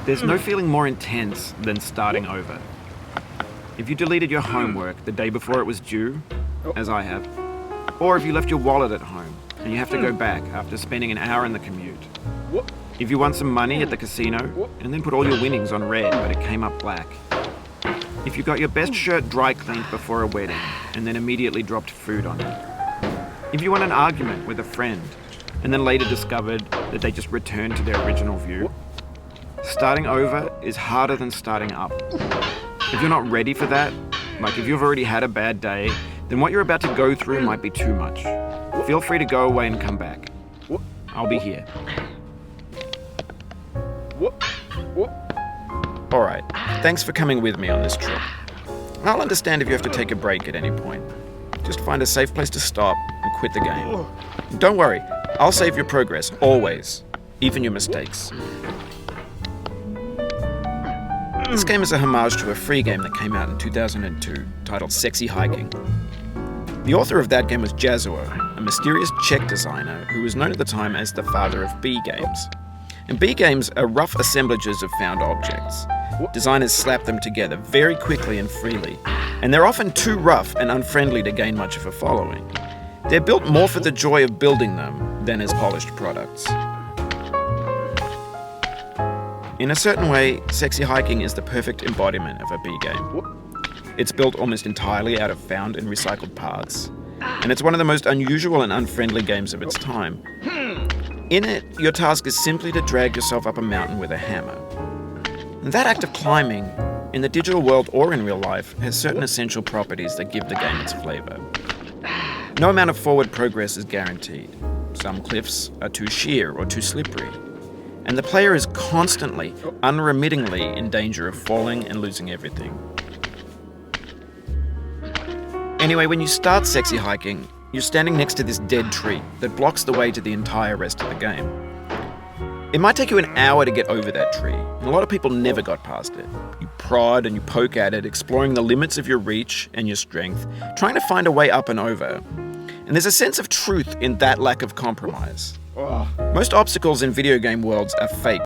There's no feeling more intense than starting over. If you deleted your homework the day before it was due, as I have, or if you left your wallet at home and you have to go back after spending an hour in the commute. If you won some money at the casino and then put all your winnings on red but it came up black. If you got your best shirt dry cleaned before a wedding and then immediately dropped food on it. If you won an argument with a friend and then later discovered that they just returned to their original view. Starting over is harder than starting up. If you're not ready for that, like if you've already had a bad day, then what you're about to go through might be too much. Feel free to go away and come back. I'll be here. Alright, thanks for coming with me on this trip. I'll understand if you have to take a break at any point. Just find a safe place to stop and quit the game. Don't worry, I'll save your progress, always. Even your mistakes. This game is a homage to a free game that came out in 2002, titled Sexy Hiking. The author of that game was Jazuo, a mysterious Czech designer who was known at the time as the father of B games. And B games are rough assemblages of found objects. Designers slap them together very quickly and freely, and they're often too rough and unfriendly to gain much of a following. They're built more for the joy of building them than as polished products. In a certain way, Sexy Hiking is the perfect embodiment of a B game. It's built almost entirely out of found and recycled parts, and it's one of the most unusual and unfriendly games of its time. In it, your task is simply to drag yourself up a mountain with a hammer. And that act of climbing, in the digital world or in real life, has certain essential properties that give the game its flavor. No amount of forward progress is guaranteed. Some cliffs are too sheer or too slippery. And the player is constantly, unremittingly in danger of falling and losing everything. Anyway, when you start Sexy Hiking, you're standing next to this dead tree that blocks the way to the entire rest of the game. It might take you an hour to get over that tree, and a lot of people never got past it. You prod and you poke at it, exploring the limits of your reach and your strength, trying to find a way up and over. And there's a sense of truth in that lack of compromise. Most obstacles in video game worlds are fake.